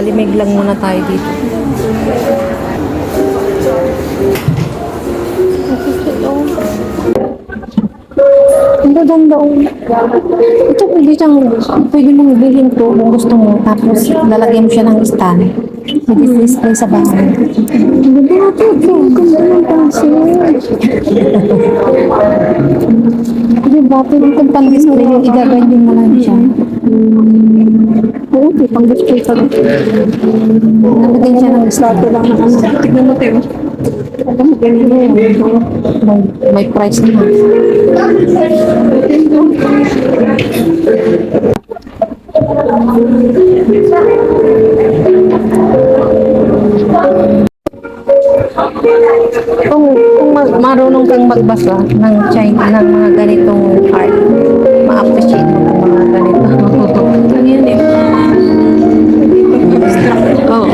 Palimig lang muna tayo dito. Ang gaganda oh. Ito pwede mong bilhin to kung gusto mo. Tapos lalagyan mo siya ng stand. Pwede display sa bahay. Ang ganda natin ito. Ang ganda ng pansin. Diba? Pwede kong pang-display. Igaganyan mo lang siya. Oo, pang-display pa. Nalagyan siya ng stand. Tignan mo tayo. May price naman. Kung marunong kang magbasa ng China ng mga ganitong art, ma-appreciate mo ng mga ganito. Ano yun eh? Oo.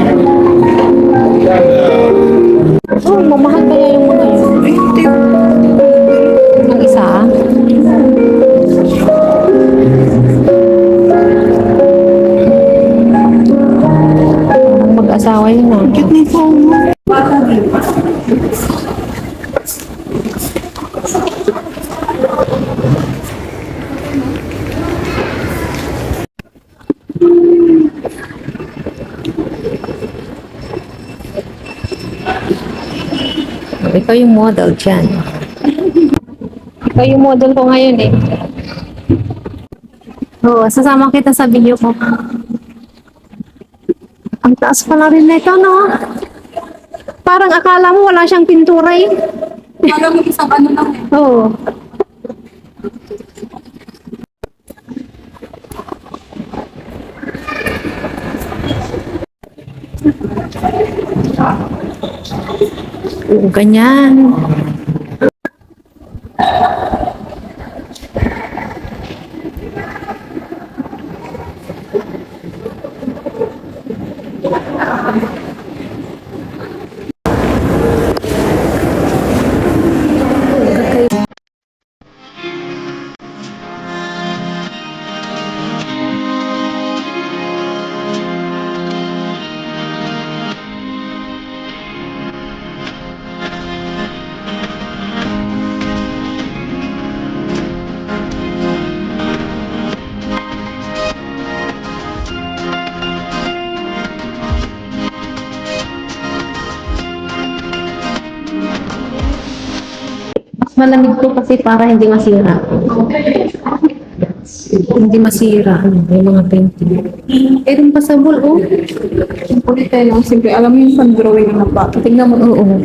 Oh, mamahal kaya yung mga yun. Ang isa? Parang mag-asawa yun ah. Cute ni Fong. Ikaw yung model dyan. Ikaw yung model ko ngayon eh. Oo, sasama kita sa video ko. Ang taas pala rin na ito, no? Parang akala mo wala siyang pintura eh. Akala mo isang ano lang eh. Oo. Oo, ganyan. Malamig to kasi para hindi masira. Hindi masira. May mga painting. Meron pa sa wall, oh. Simple tayo lang. Simple. Alam mo yung pan-drawing ng bata. Tingnan mo. Oo.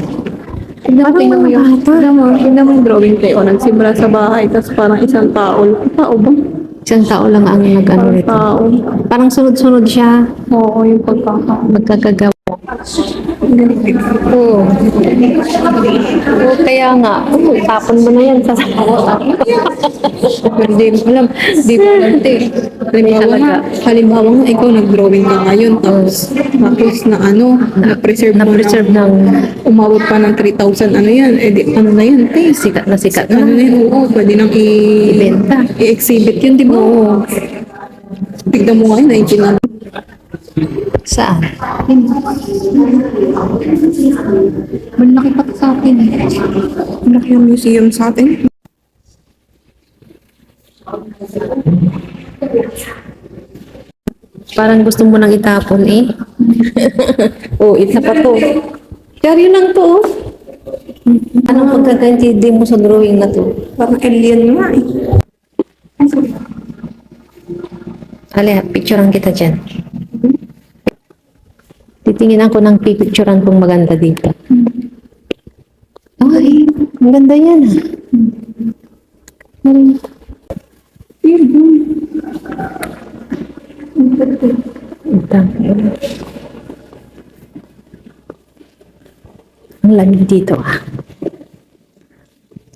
Tingnan mo yung drawing tayo. Nagsimula sa bahay. Tapos parang isang tao. Tao ba? Isang tao lang ang nag-ano Parang nito. tao. Parang sunod-sunod siya. Oo, yung pagkakaon. Magkakagawa. Oo. Oo, kaya nga. Oo, tapon mo na yan sa sapaw. Pero di mo alam. Di mo alam, te. Halimbawa nga, ikaw nag-drawing ka ngayon. Tapos na ano, na-preserve mo Na-preserve ng umabot pa ng 3,000 ano yan, eh di, ano na yan, te, sikat na sikat ano na. na yun, oo, pwede nang Ibenta. i-exhibit yun, di ba? Oo. Tignan mo ngayon, naikinan. Saan? Malaki pa sa atin. Malaki ang museum sa atin. Parang gusto mo nang itapon eh. Oh, isa pa to. Karyo lang to. Oh. Anong pagkakaintindi mo sa drawing na to? Parang alien nga eh. Ale, picturean kita dyan. Titingin ako ng pipicturean kong maganda dito. Ay, maganda yan ah. Ang lamig dito ah.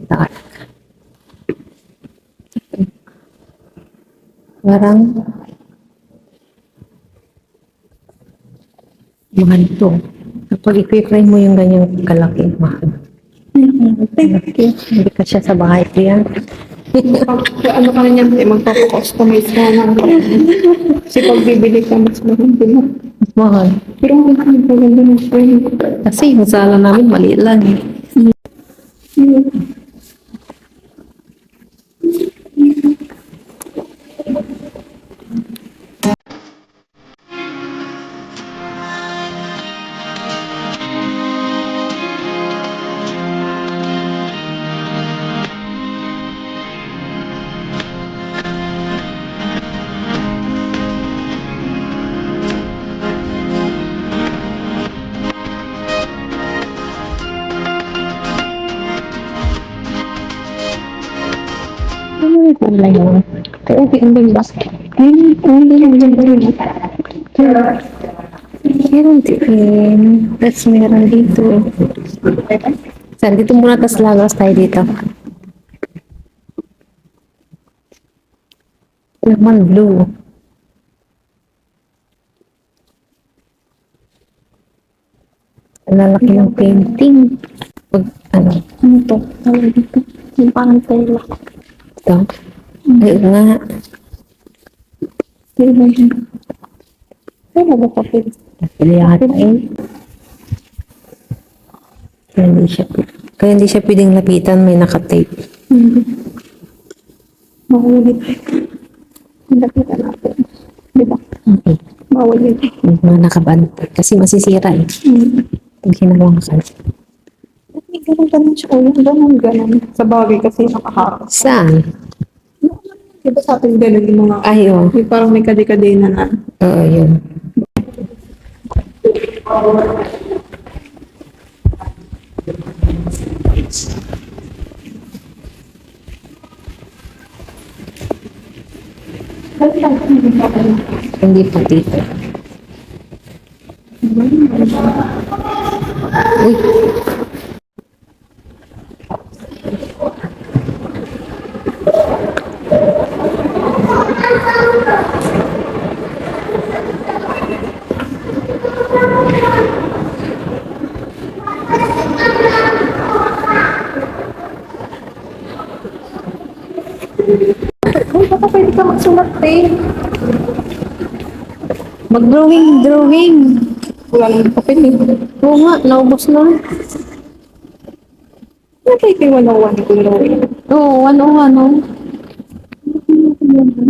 Dark. Parang mahal to. Kapag i-frame mo yung ganyang kalaki, mahal. Hindi ka siya sa bahay ko yan. Ano ka na niyan, magpapakustomize ka na. Kasi pag bibili ka, mas mahal din mo. Mahal. Pero ang ganda ng frame. Kasi yung sala namin maliit lang. Ano yung kulay mo? Kaya ang ba? Ay, kulay lang dyan rin. Meron din. Tapos meron dito. Saan? Dito muna, tapos lagos tayo dito. Naman blue. Ang lalaki ng painting. Pag, ano? Ano to? Tawag dito. Yung parang tela. Ito. Ay, oo nga. Tela yun. Tela ba kapit? Pili yata eh. Kaya hindi siya pwedeng lapitan, may nakatape. Makulit. Nakita natin. Diba? Okay. Bawal yun. Mga nakaband. Kasi masisira eh. Pag hinawang ka. May ganun siya. Ganun. Sa bagay kasi nakaharap. Saan? Diba sa atin ganun yung mga... Ay, oo. Yung parang may kadekadena na. Oo, yun. Hindi pa dito. Uy. Uy, baka pwede ka magsulat eh. Mag-drawing. Wala naman papel eh. Oo nga, naubos na. Ano kayo kayo 101 ko eh? Oo, ano.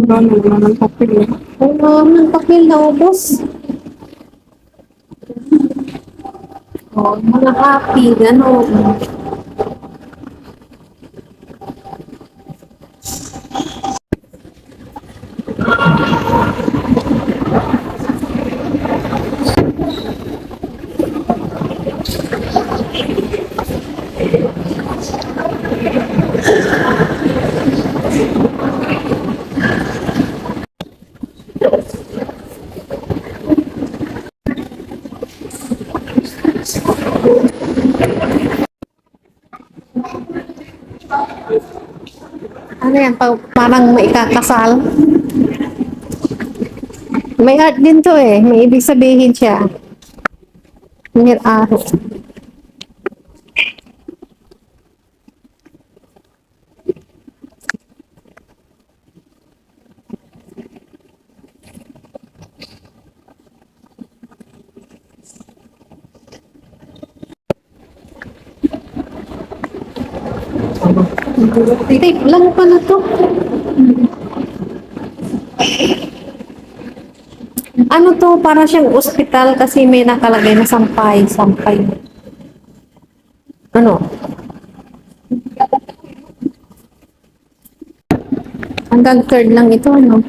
Wala naman papel eh. Oo nga, ng papel naubos. Oo, mga happy, gano'n. Ano yan, parang may kakasal. May art din to eh. May ibig sabihin siya. May araw. Tape lang pala to. Ano to? Para siyang ospital kasi may nakalagay na sampay. Ano? Hanggang third lang ito, ano?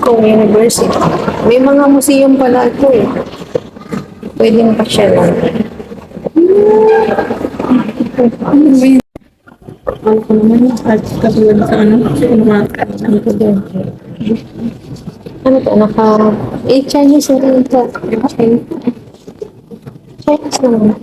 Kong University. May mga museum pala ito eh. Pwedeng pasyalan. Ano ko naman yung art katulad sa ano? Ano ko doon? Ano to? Chinese na rin ito. Chinese naman.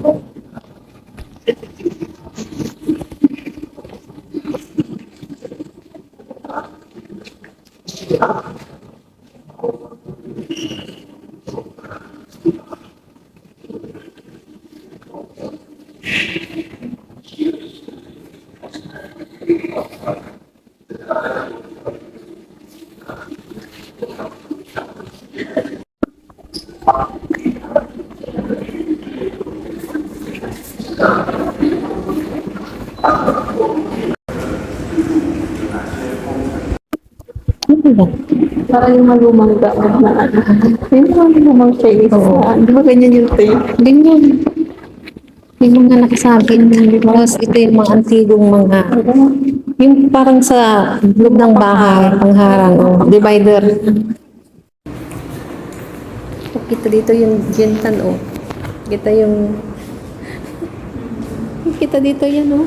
ba? Para yung malumang gamit na ano. Yung mga lumang Chinese. Di ba ganyan yung tape? Ganyan. Yung mga nakasabit. Tapos ito yung mga antigong mga, yung parang sa loob ng bahay, pangharang, divider. Kita dito yung gintan, oh. Kita yung, kita dito yan, oh.